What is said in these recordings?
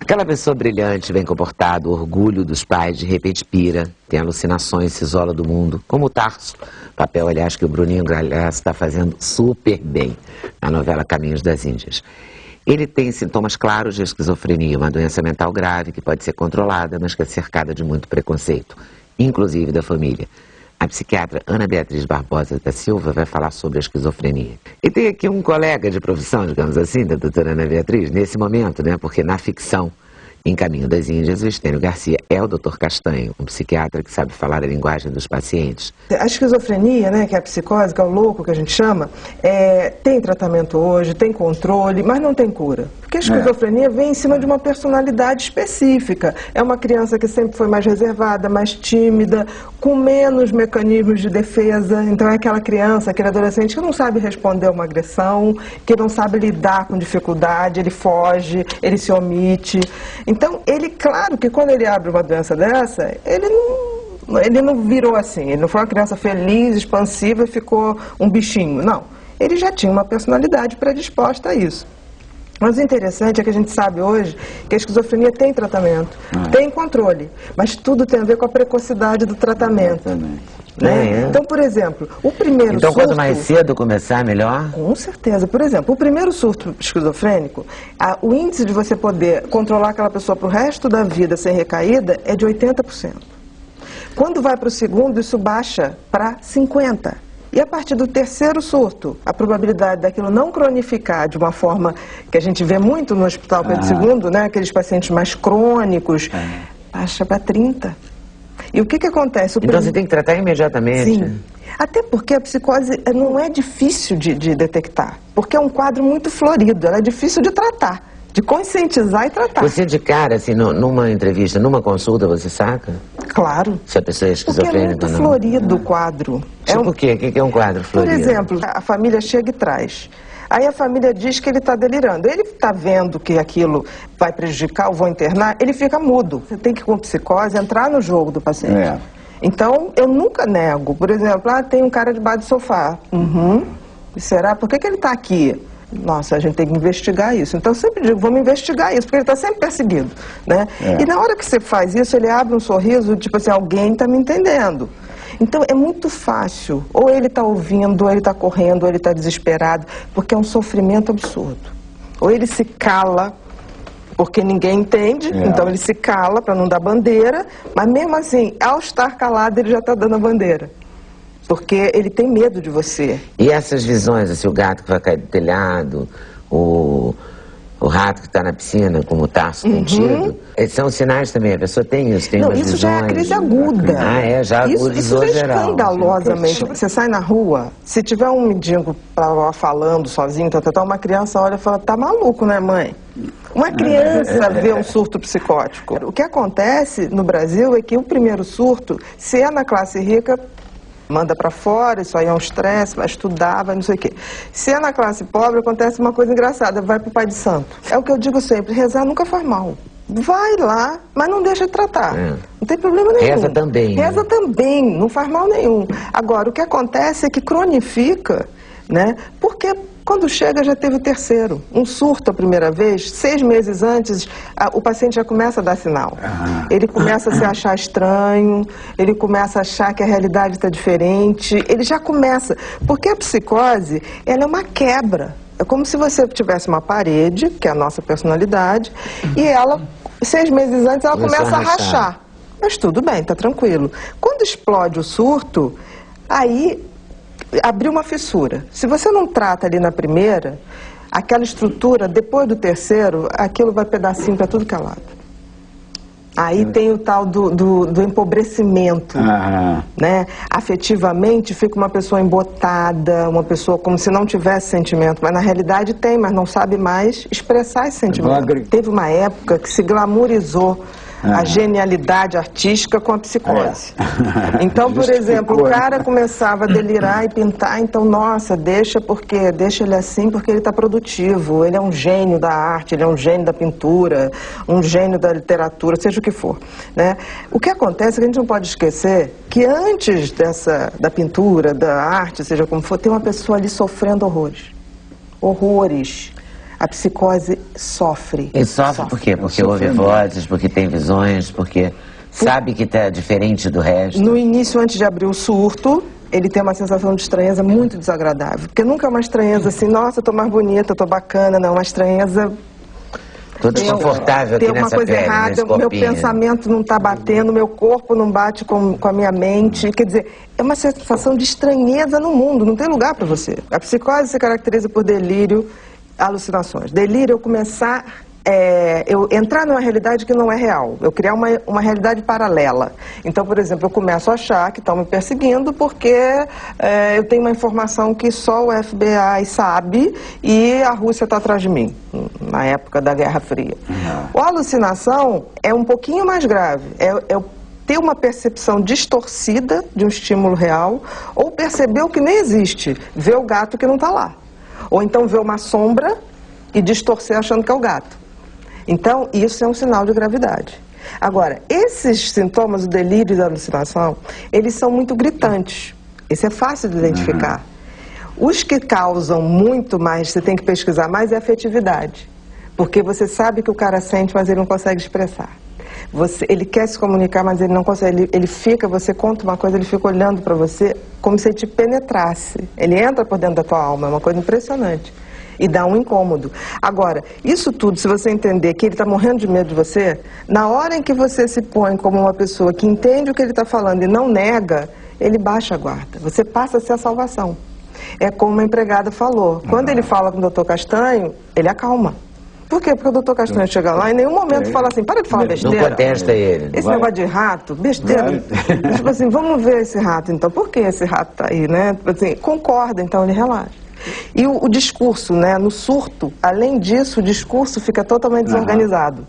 Aquela pessoa brilhante, bem comportada, o orgulho dos pais, de repente pira, tem alucinações, se isola do mundo, como o Tarso. Papel, aliás, que o Bruninho Galhaço está fazendo super bem na novela Caminhos das Índias. Ele tem sintomas claros de esquizofrenia, uma doença mental grave que pode ser controlada, mas que é cercada de muito preconceito, inclusive da família. A psiquiatra Ana Beatriz Barbosa da Silva vai falar sobre a esquizofrenia. E tem aqui um colega de profissão, digamos assim, da doutora Ana Beatriz, nesse momento, né? Porque na ficção, em Caminho das Índias, o Estênio Garcia é o Dr. Castanho, um psiquiatra que sabe falar a linguagem dos pacientes. A esquizofrenia, né, que é a psicose, que é o louco que a gente chama, tem tratamento hoje, tem controle, mas não tem cura. Porque a esquizofrenia vem em cima de uma personalidade específica. É uma criança que sempre foi mais reservada, mais tímida, com menos mecanismos de defesa. Então é aquela criança, aquele adolescente que não sabe responder a uma agressão, que não sabe lidar com dificuldade, ele foge, ele se omite. Então, ele, claro que quando ele abre uma doença dessa, ele não virou assim, ele não foi uma criança feliz, expansiva e ficou um bichinho, não. Ele já tinha uma personalidade predisposta a isso. Mas o interessante é que a gente sabe hoje que a esquizofrenia tem tratamento, tem controle, mas tudo tem a ver com a precocidade do tratamento. Né? Então, por exemplo, o primeiro surto... Então, quanto mais cedo começar, melhor? Com certeza. Por exemplo, o primeiro surto esquizofrênico, o índice de você poder controlar aquela pessoa para o resto da vida sem recaída é de 80%. Quando vai para o segundo, isso baixa para 50%. E a partir do terceiro surto, a probabilidade daquilo não cronificar de uma forma que a gente vê muito no Hospital Pedro II, né, aqueles pacientes mais crônicos, baixa para 30%. E o que acontece? Então você tem que tratar imediatamente? Sim. Até porque a psicose não é difícil de detectar, porque é um quadro muito florido, ela é difícil de tratar, de conscientizar e tratar. Você de cara, assim, numa entrevista, numa consulta, você saca? Claro. Se a pessoa é esquizofrênica porque é muito florido o quadro. Tipo o quê? O que é um quadro florido? Por exemplo, a família chega e traz. Aí a família diz que ele está delirando. Ele está vendo que aquilo vai prejudicar ou vou internar, ele fica mudo. Você tem que, com psicose, entrar no jogo do paciente. Então, eu nunca nego. Por exemplo, tem um cara debaixo do sofá. E será? Por que ele está aqui? Nossa, a gente tem que investigar isso. Então, eu sempre digo, vamos investigar isso, porque ele está sempre perseguido. Né? E na hora que você faz isso, ele abre um sorriso, tipo assim, alguém está me entendendo. Então, é muito fácil. Ou ele está ouvindo, ou ele está correndo, ou ele está desesperado, porque é um sofrimento absurdo. Ou ele se cala, porque ninguém entende, então ele se cala para não dar bandeira, mas mesmo assim, ao estar calado, ele já está dando a bandeira. Porque ele tem medo de você. E essas visões, assim, o gato que vai cair do telhado, o rato que está na piscina, como o Tarso contido, são sinais também, a pessoa tem isso, tem umas isso visões. já é a crise aguda. Já agudizou isso geral. Escandalosamente. Você sai na rua, se tiver um mendigo falando sozinho, uma criança olha e fala, tá maluco, né, mãe? Uma criança vê um surto psicótico. O que acontece no Brasil é que o primeiro surto, se é na classe rica, manda para fora, isso aí é um estresse, vai estudar, vai não sei o quê. Se é na classe pobre, acontece uma coisa engraçada, vai para o Pai de Santo. É o que eu digo sempre, rezar nunca faz mal. Vai lá, mas não deixa de tratar. Não tem problema nenhum. Reza também. Reza também, não faz mal nenhum. Agora, o que acontece é que cronifica, né? Porque quando chega já teve o terceiro. Um surto a primeira vez, 6 meses antes, o paciente já começa a dar sinal. Ele começa a se achar estranho, ele começa a achar que a realidade está diferente, ele já começa. Porque a psicose, ela é uma quebra. É como se você tivesse uma parede, que é a nossa personalidade, e ela, 6 meses antes, ela começa a rachar. Mas tudo bem, está tranquilo. Quando explode o surto, aí abriu uma fissura. Se você não trata ali na primeira, aquela estrutura, depois do terceiro, aquilo vai pedacinho para tudo que é lado. Aí tem o tal do empobrecimento, né? Afetivamente fica uma pessoa embotada, uma pessoa como se não tivesse sentimento, mas na realidade tem, mas não sabe mais expressar esse sentimento. Teve uma época que se glamourizou a genialidade artística com a psicose. Então, por exemplo, o cara começava a delirar e pintar, então, nossa, deixa ele assim porque ele está produtivo, ele é um gênio da arte, ele é um gênio da pintura, um gênio da literatura, seja o que for. Né? O que acontece é que a gente não pode esquecer que antes da pintura, da arte, seja como for, tem uma pessoa ali sofrendo horrores. Horrores. A psicose sofre. E sofre por quê? Porque ouve vozes, porque tem visões, porque sabe que está diferente do resto. No início, antes de abrir o surto, ele tem uma sensação de estranheza muito desagradável. Porque nunca é uma estranheza assim, nossa, eu tô mais bonita, eu tô bacana, não. Uma estranheza... Tô desconfortável aqui nessa pele, tem uma coisa errada, meu pensamento não está batendo, meu corpo não bate com a minha mente. Quer dizer, é uma sensação de estranheza no mundo, não tem lugar para você. A psicose se caracteriza por delírio, alucinações. Delírio é eu começar... eu entrar numa realidade que não é real, eu criar uma realidade paralela. Então, por exemplo, eu começo a achar que estão me perseguindo porque eu tenho uma informação que só o FBI sabe e a Rússia está atrás de mim, na época da Guerra Fria. A alucinação é um pouquinho mais grave, ter uma percepção distorcida de um estímulo real ou perceber o que nem existe, ver o gato que não está lá. Ou então ver uma sombra e distorcer achando que é o gato. Então, isso é um sinal de gravidade. Agora, esses sintomas, o delírio e a alucinação, eles são muito gritantes. Isso é fácil de identificar. Os que causam muito mais, você tem que pesquisar mais, é a afetividade. Porque você sabe que o cara sente, mas ele não consegue expressar. Ele quer se comunicar, mas ele não consegue. Você conta uma coisa, ele fica olhando para você como se ele te penetrasse. Ele entra por dentro da tua alma, é uma coisa impressionante. E dá um incômodo. Agora, isso tudo, se você entender que ele está morrendo de medo de você, na hora em que você se põe como uma pessoa que entende o que ele está falando e não nega, ele baixa a guarda. Você passa a ser a salvação. É como uma empregada falou. Quando ele fala com o doutor Castanho, ele acalma. Por quê? Porque o doutor Castanho chega lá e em nenhum momento fala assim, para de falar besteira. Não contesta ele. Esse negócio de rato, besteira. Tipo assim, vamos ver esse rato então. Por que esse rato está aí, né? Assim, concorda, então ele relaxa. E o discurso, né, no surto, além disso, o discurso fica totalmente desorganizado.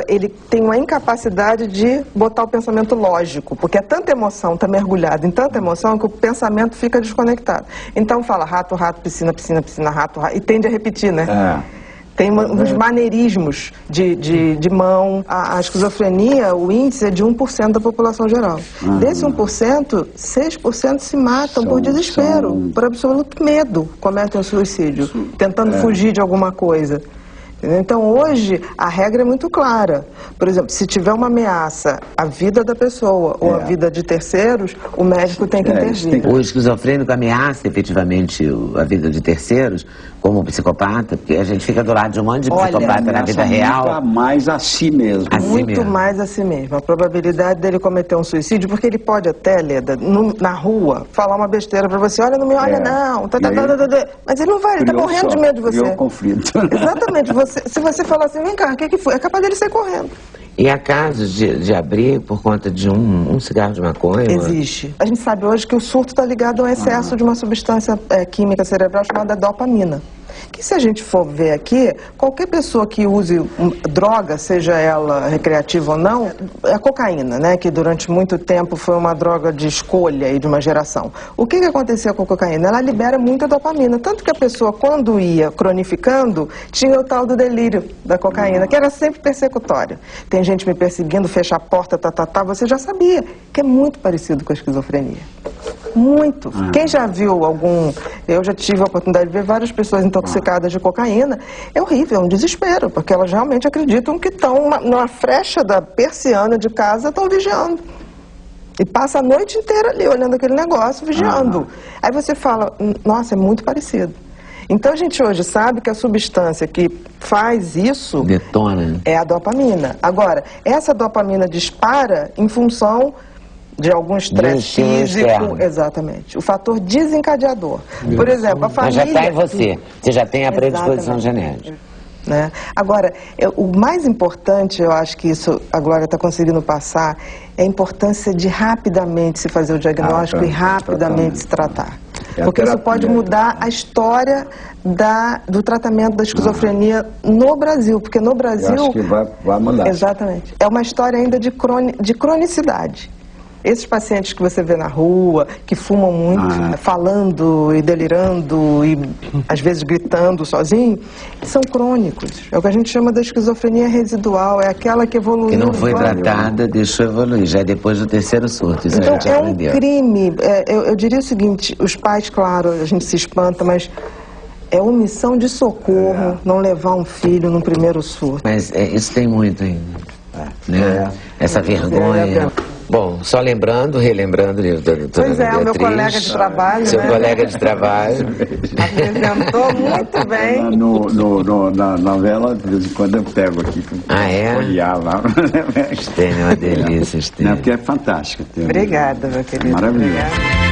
Ele tem uma incapacidade de botar o pensamento lógico, porque é tanta emoção, está mergulhado em tanta emoção que o pensamento fica desconectado. Então fala rato, rato, piscina, piscina, piscina, rato, rato, e tende a repetir, né? Tem uns maneirismos de mão. A esquizofrenia, o índice é de 1% da população geral. Desse 1%, 6% se matam por desespero, por absoluto medo, cometem o suicídio, tentando fugir de alguma coisa. Então, hoje, a regra é muito clara. Por exemplo, se tiver uma ameaça à vida da pessoa ou à vida de terceiros, o médico tem que intervir. O esquizofrênico ameaça efetivamente a vida de terceiros, como o psicopata, porque a gente fica do lado de um monte de psicopata na vida real. Muito mais a si mesmo. Muito mais a si mesmo. A probabilidade dele cometer um suicídio, porque ele pode até, Leda, na rua, falar uma besteira pra você, olha, não me olha não, mas ele não vai, ele tá morrendo de medo de você. Criou conflito. Exatamente, se você falar assim, vem cá, o que foi? É capaz dele sair correndo. E há casos de abrir por conta de um cigarro de maconha? Existe. A gente sabe hoje que o surto está ligado ao excesso de uma substância química cerebral chamada dopamina. Que se a gente for ver aqui, qualquer pessoa que use droga, seja ela recreativa ou não, é a cocaína, né? Que durante muito tempo foi uma droga de escolha e de uma geração. O que acontecia com a cocaína? Ela libera muita dopamina. Tanto que a pessoa, quando ia cronificando, tinha o tal do delírio da cocaína, que era sempre persecutória. Tem gente me perseguindo, fecha a porta, você já sabia que é muito parecido com a esquizofrenia. Muito. Quem já viu eu já tive a oportunidade de ver várias pessoas intoxicadas de cocaína. É horrível, é um desespero, porque elas realmente acreditam que estão numa frecha da persiana de casa, estão vigiando. E passa a noite inteira ali, olhando aquele negócio, vigiando. Aí você fala, nossa, é muito parecido. Então a gente hoje sabe que a substância que faz isso... detona. É a dopamina. Agora, essa dopamina dispara em função de algum estresse físico. Exatamente. O fator desencadeador. Por exemplo, a família... Mas já está em você. Você já tem a predisposição genética. Né? Agora, o mais importante, eu acho que isso a Glória está conseguindo passar, é a importância de rapidamente se fazer o diagnóstico e rapidamente se tratar. Porque isso pode mudar a história do tratamento da esquizofrenia no Brasil. Porque no Brasil... Eu acho que vai mudar. Exatamente. É uma história ainda de cronicidade. Esses pacientes que você vê na rua, que fumam muito, falando e delirando e às vezes gritando sozinho, são crônicos. É o que a gente chama da esquizofrenia residual, é aquela que evoluiu. Que não foi tratada, deixou evoluir, já é depois do terceiro surto. Isso então, a gente aprendeu. Um crime. Eu diria o seguinte, os pais, claro, a gente se espanta, mas É omissão de socorro, não levar um filho no primeiro surto. Mas isso tem muito ainda, né? Essa vergonha. Bom, só lembrando, relembrando, doutora Pois é, Beatriz, o meu colega de trabalho, seu né? colega de trabalho. Apresentou muito bem. Na novela, de vez em quando eu pego aqui Ah, é? olhar lá. Estênio, é uma delícia, Estênio. Não, porque é fantástico. Obrigada, meu querido. Maravilhoso. Obrigada.